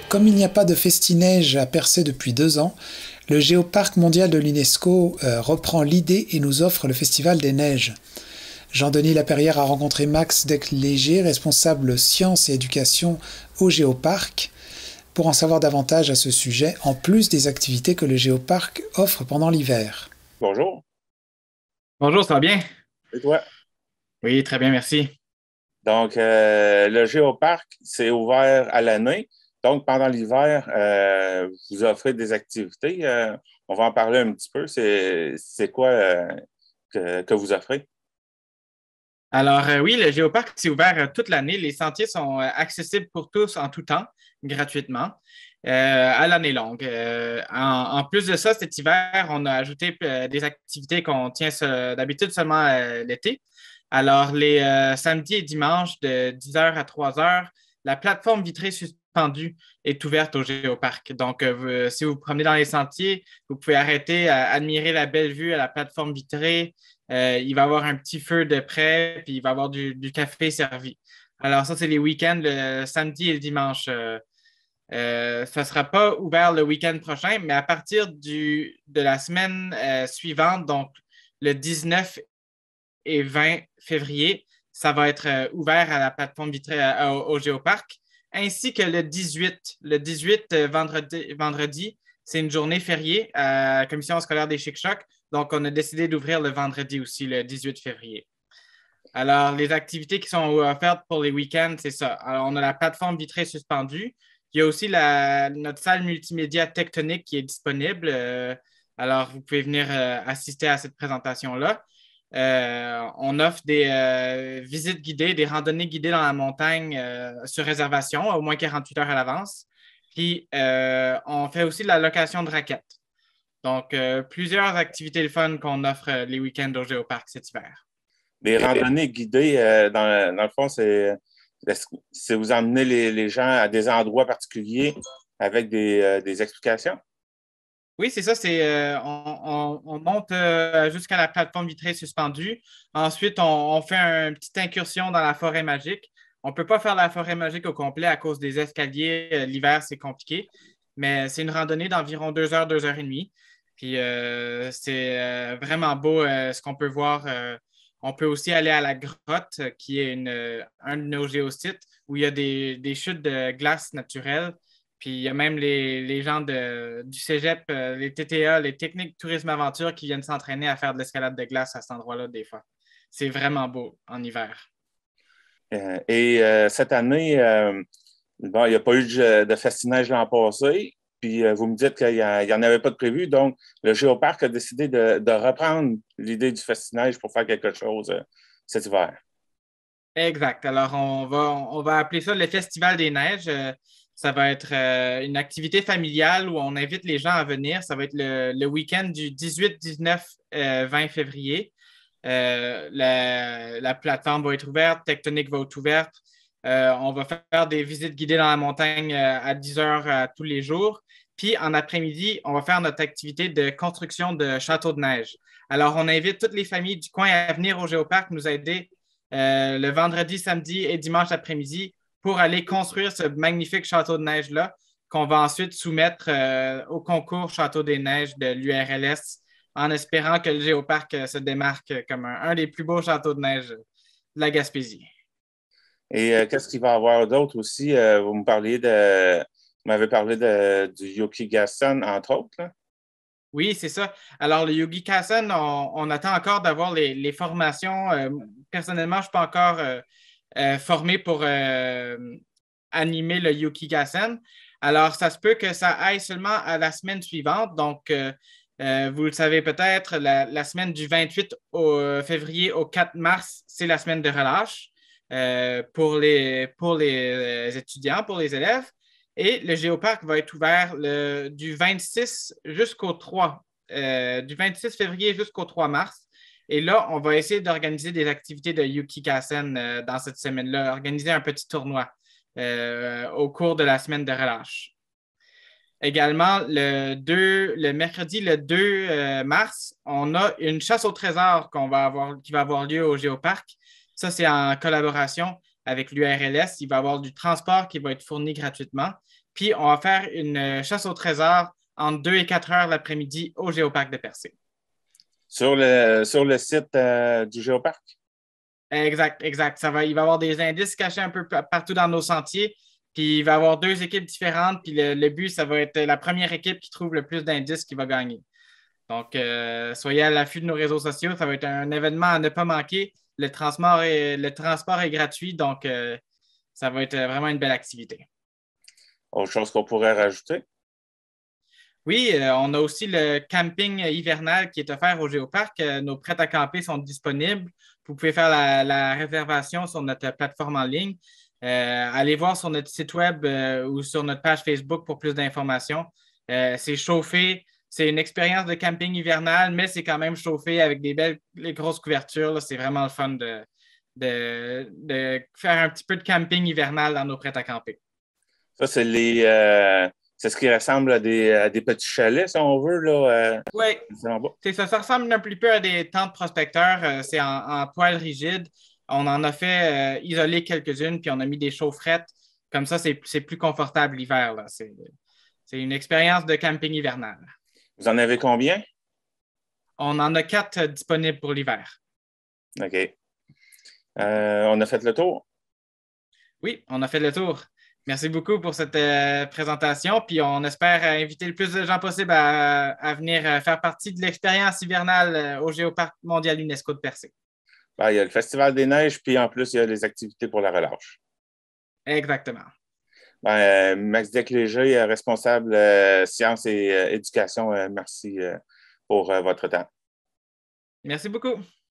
Comme il n'y a pas de festi-neige à Percé depuis 2 ans, le Géoparc mondial de l'UNESCO reprend l'idée et nous offre le Festival des Neiges. Jean-Denis Laperrière a rencontré Max Decléger, responsable sciences et éducation au Géoparc, pour en savoir davantage à ce sujet, en plus des activités que le Géoparc offre pendant l'hiver. Bonjour. Bonjour, ça va bien? Et toi? Oui, très bien, merci. Donc, le Géoparc, c'est ouvert à l'année. Donc, pendant l'hiver, vous offrez des activités. On va en parler un petit peu. C'est quoi que vous offrez? Alors, oui, le Géoparc, c'est ouvert toute l'année. Les sentiers sont accessibles pour tous en tout temps, gratuitement, à l'année longue. En plus de ça, cet hiver, on a ajouté des activités qu'on tient d'habitude seulement l'été. Alors, les samedis et dimanches de 10h à 3h, la plateforme vitrée suspendue est ouverte au Géoparc. Donc, si vous vous promenez dans les sentiers, vous pouvez arrêter à admirer la belle vue à la plateforme vitrée. Il va y avoir un petit feu de près, puis il va y avoir du café servi. Alors, ça, c'est les week-ends, le samedi et le dimanche. Ça ne sera pas ouvert le week-end prochain, mais à partir de la semaine suivante, donc le 19 et 20 février, ça va être ouvert à la plateforme vitrée au Géoparc, ainsi que le 18. Le 18, vendredi, c'est une journée fériée à la Commission scolaire des Chic-Chocs. Donc, on a décidé d'ouvrir le vendredi aussi, le 18 février. Alors, les activités qui sont offertes pour les week-ends, c'est ça. Alors, on a la plateforme vitrée suspendue. Il y a aussi notre salle multimédia tectonique qui est disponible. Alors, vous pouvez venir assister à cette présentation-là. On offre des visites guidées, des randonnées guidées dans la montagne sur réservation, au moins 48 heures à l'avance. Puis, on fait aussi de la location de raquettes. Donc, plusieurs activités de fun qu'on offre les week-ends au Géoparc cet hiver. Les randonnées guidées, dans le fond, c'est vous emmener les gens à des endroits particuliers avec des explications? Oui, c'est ça. On monte jusqu'à la plateforme vitrée suspendue. Ensuite, on fait une petite incursion dans la forêt magique. On ne peut pas faire la forêt magique au complet à cause des escaliers. L'hiver, c'est compliqué. Mais c'est une randonnée d'environ 2 heures, 2 heures et demie. Puis c'est vraiment beau ce qu'on peut voir. On peut aussi aller à la grotte, qui est un de nos géosites, où il y a des chutes de glace naturelles. Puis il y a même les gens du Cégep, les TTA, les techniques tourisme aventure qui viennent s'entraîner à faire de l'escalade de glace à cet endroit-là des fois. C'est vraiment beau en hiver. Cette année, bon, il n'y a pas eu de festinage l'an passé, puis vous me dites qu'il n'y en avait pas de prévu. Donc, le Géoparc a décidé de reprendre l'idée du festinage pour faire quelque chose cet hiver. Exact. Alors, on va appeler ça le Festival des Neiges. Ça va être une activité familiale où on invite les gens à venir. Ça va être le week-end du 18, 19, 20 février. La plateforme va être ouverte, Tectonique va être ouverte. On va faire des visites guidées dans la montagne à 10 heures tous les jours. Puis en après-midi, on va faire notre activité de construction de château de neige. Alors, on invite toutes les familles du coin à venir au Géoparc nous aider le vendredi, samedi et dimanche après-midi pour aller construire ce magnifique château de neige-là qu'on va ensuite soumettre au concours Château des Neiges de l'URLS en espérant que le Géoparc se démarque comme un des plus beaux châteaux de neige de la Gaspésie. Et qu'est-ce qu'il va y avoir d'autre aussi? Vous m'avez parlé du Yokigassen, entre autres, là? Oui, c'est ça. Alors, le Yogi Kassen, on attend encore d'avoir les formations. Personnellement, je ne suis pas encore formé pour animer le Yogi Kassen. Alors, ça se peut que ça aille seulement à la semaine suivante. Donc, vous le savez peut-être, la semaine du 28 février au 4 mars, c'est la semaine de relâche pour les étudiants, pour les élèves. Et le Géoparc va être ouvert du 26 jusqu'au 3, du 26 février jusqu'au 3 mars. Et là, on va essayer d'organiser des activités de Yuki Kassen dans cette semaine-là, organiser un petit tournoi au cours de la semaine de relâche. Également, le mercredi, le 2 mars, on a une chasse au trésor qui va avoir lieu au Géoparc. Ça, c'est en collaboration avec l'URLS. Il va y avoir du transport qui va être fourni gratuitement. Puis, on va faire une chasse au trésor entre 2 et 4 heures l'après-midi au Géoparc de Percé. Sur le site du Géoparc? Exact. Il va y avoir des indices cachés un peu partout dans nos sentiers. Puis, il va y avoir 2 équipes différentes. Puis, le but, ça va être la première équipe qui trouve le plus d'indices qui va gagner. Donc, soyez à l'affût de nos réseaux sociaux. Ça va être un événement à ne pas manquer. Le transport est gratuit. Donc, ça va être vraiment une belle activité. Autre chose qu'on pourrait rajouter? Oui, on a aussi le camping hivernal qui est offert au Géoparc. Nos prêts à camper sont disponibles. Vous pouvez faire la réservation sur notre plateforme en ligne. Allez voir sur notre site web ou sur notre page Facebook pour plus d'informations. C'est chauffé. C'est une expérience de camping hivernal, mais c'est quand même chauffé avec les grosses couvertures. Là. C'est vraiment le fun de faire un petit peu de camping hivernal dans nos prêts à camper. Ça, c'est ce qui ressemble à des petits chalets, si on veut. Oui, c'est ça. Ça ressemble un petit peu à des tentes prospecteurs. C'est en toile rigide. On en a fait isoler quelques-unes, puis on a mis des chaufferettes. Comme ça, c'est plus confortable l'hiver. Là. C'est une expérience de camping hivernal. Vous en avez combien? On en a 4 disponibles pour l'hiver. OK. On a fait le tour? Oui, on a fait le tour. Merci beaucoup pour cette présentation. Puis on espère inviter le plus de gens possible à venir faire partie de l'expérience hivernale au Géoparc mondial UNESCO de Percé. Ben, il y a le Festival des Neiges, puis en plus, il y a les activités pour la relâche. Exactement. Max Desclégé, responsable sciences et éducation, merci pour votre temps. Merci beaucoup.